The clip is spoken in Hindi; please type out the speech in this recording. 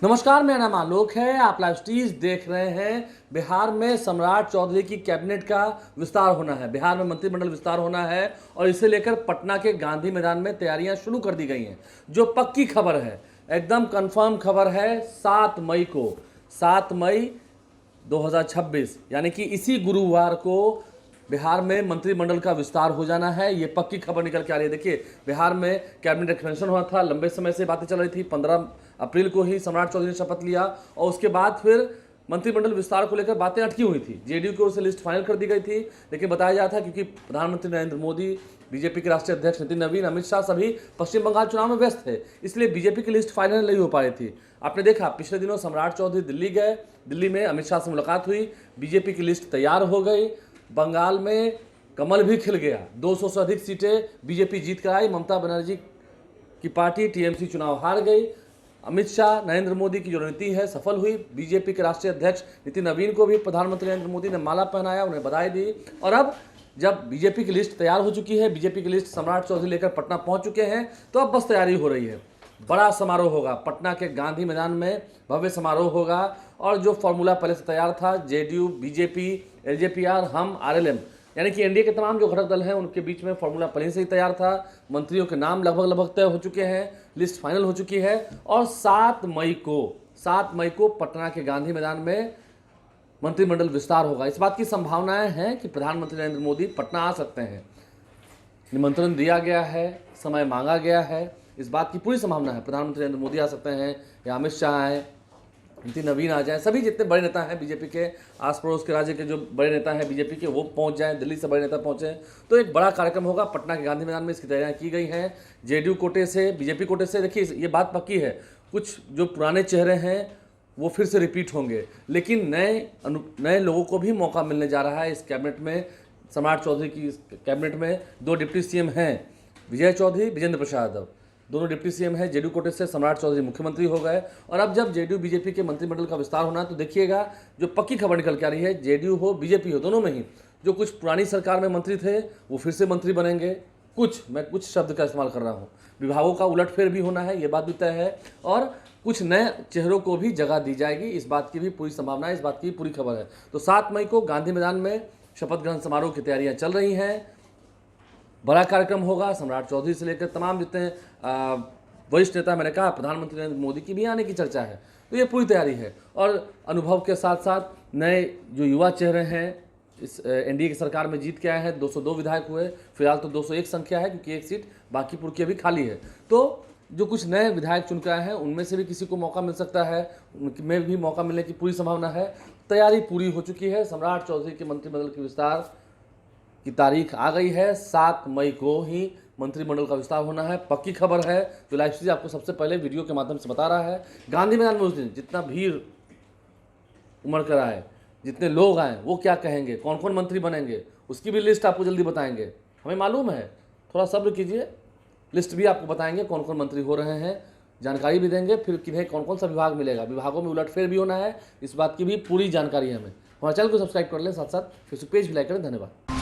नमस्कार, मेरा नाम आलोक है। आप लाइव स्टीज देख रहे हैं। बिहार में सम्राट चौधरी की कैबिनेट का विस्तार होना है, बिहार में मंत्रिमंडल विस्तार होना है और इसे लेकर पटना के गांधी मैदान में तैयारियां शुरू कर दी गई हैं। जो पक्की खबर है, एकदम कंफर्म खबर है, 7 मई को, 7 मई 2026 यानी कि इसी गुरुवार को बिहार में मंत्रिमंडल का विस्तार हो जाना है। ये पक्की खबर निकल के आ रही है। देखिए, बिहार में कैबिनेट एक्सपेंशन हुआ था, लंबे समय से बातें चल रही थी। 15 अप्रैल को ही सम्राट चौधरी ने शपथ लिया और उसके बाद फिर मंत्रिमंडल विस्तार को लेकर बातें अटकी हुई थी। जेडीयू की ओर से लिस्ट फाइनल कर दी गई थी, लेकिन बताया जा रहा था क्योंकि प्रधानमंत्री नरेंद्र मोदी, बीजेपी के राष्ट्रीय अध्यक्ष नितिन नवीन, अमित शाह सभी पश्चिम बंगाल चुनाव में व्यस्त थे, इसलिए बीजेपी की लिस्ट फाइनल नहीं हो पा रही थी। आपने देखा पिछले दिनों सम्राट चौधरी दिल्ली गए, दिल्ली में अमित शाह से मुलाकात हुई, बीजेपी की लिस्ट तैयार हो गई, बंगाल में कमल भी खिल गया, 200 से अधिक सीटें बीजेपी जीत कर आई, ममता बनर्जी की पार्टी टीएमसी चुनाव हार गई। अमित शाह, नरेंद्र मोदी की जो रणनीति है सफल हुई। बीजेपी के राष्ट्रीय अध्यक्ष नितिन नवीन को भी प्रधानमंत्री नरेंद्र मोदी ने माला पहनाया, उन्हें बधाई दी। और अब जब बीजेपी की लिस्ट तैयार हो चुकी है, बीजेपी की लिस्ट सम्राट चौधरी लेकर पटना पहुंच चुके हैं, तो अब बस तैयारी हो रही है। बड़ा समारोह होगा पटना के गांधी मैदान में, भव्य समारोह होगा। और जो फॉर्मूला पहले से तैयार था, जेडीयू, बीजेपी, एलजेपीआर, हम, आरएलएम यानी कि एनडीए के तमाम जो घटक दल हैं उनके बीच में फॉर्मूला पहले से ही तैयार था। मंत्रियों के नाम लगभग तय हो चुके हैं, लिस्ट फाइनल हो चुकी है और 7 मई को पटना के गांधी मैदान में मंत्रिमंडल विस्तार होगा। इस बात की संभावनाएं हैं कि प्रधानमंत्री नरेंद्र मोदी पटना आ सकते हैं। निमंत्रण दिया गया है, समय मांगा गया है, इस बात की पूरी संभावना है। प्रधानमंत्री नरेंद्र मोदी आ सकते हैं या अमित शाह आए, नितिन नवीन आ जाए, सभी जितने बड़े नेता हैं बीजेपी के, आस पड़ोस के राज्य के जो बड़े नेता हैं बीजेपी के, वो पहुंच जाएं, दिल्ली से बड़े नेता पहुंचे, तो एक बड़ा कार्यक्रम होगा पटना के गांधी मैदान में। इसकी तैयारियां की गई हैं जेडीयू कोटे से, बीजेपी कोटे से। देखिए, ये बात पक्की है, कुछ जो पुराने चेहरे हैं वो फिर से रिपीट होंगे, लेकिन नए लोगों को भी मौका मिलने जा रहा है। इस कैबिनेट में, सम्राट चौधरी की कैबिनेट में 2 डिप्टी सीएम हैं, विजय चौधरी, विजेंद्र प्रसाद यादव, दोनों डिप्टी सीएम हैं। जेडीयू कोटे से सम्राट चौधरी मुख्यमंत्री हो गए। और अब जब जेडीयू बीजेपी के मंत्रिमंडल का विस्तार होना है, तो देखिएगा जो पक्की खबर निकल के आ रही है, जेडीयू हो, बीजेपी हो, दोनों में ही जो कुछ पुरानी सरकार में मंत्री थे वो फिर से मंत्री बनेंगे। मैं कुछ शब्द का इस्तेमाल कर रहा हूँ, विभागों का उलटफेर भी होना है, ये बात भी तय है। और कुछ नए चेहरों को भी जगह दी जाएगी, इस बात की भी पूरी संभावना है, इस बात की पूरी खबर है। तो 7 मई को गांधी मैदान में शपथ ग्रहण समारोह की तैयारियां चल रही हैं। बड़ा कार्यक्रम होगा, सम्राट चौधरी से लेकर तमाम जितने वरिष्ठ नेता, मैंने कहा प्रधानमंत्री नरेंद्र मोदी की भी आने की चर्चा है, तो ये पूरी तैयारी है। और अनुभव के साथ साथ नए जो युवा चेहरे हैं, इस एनडीए की सरकार में जीत के आए हैं, 202 विधायक हुए, फिलहाल तो 201 संख्या है क्योंकि एक सीट बांकीपुर की अभी खाली है। तो जो कुछ नए विधायक चुन के आए हैं उनमें से भी किसी को मौका मिल सकता है, उनमें भी मौका मिलने की पूरी संभावना है। तैयारी पूरी हो चुकी है। सम्राट चौधरी के मंत्रिमंडल के विस्तार की तारीख आ गई है, 7 मई को ही मंत्रिमंडल का विस्तार होना है। पक्की खबर है, जो लाइव स्ट्रीम आपको सबसे पहले वीडियो के माध्यम से बता रहा है। गांधी मैदान में उस दिन जितना भीड़ उमड़ कर आए, जितने लोग आए, वो क्या कहेंगे, कौन कौन मंत्री बनेंगे, उसकी भी लिस्ट आपको जल्दी बताएंगे। हमें मालूम है, थोड़ा सब्र कीजिए, लिस्ट भी आपको बताएंगे कौन कौन मंत्री हो रहे हैं, जानकारी भी देंगे, फिर किन्हें कौन कौन सा विभाग मिलेगा, विभागों में उलटफेर भी होना है, इस बात की भी पूरी जानकारी है हमें। हमारे चैनल को सब्सक्राइब कर लें, साथ साथ फेसबुक पेज भी लाइक करें। धन्यवाद।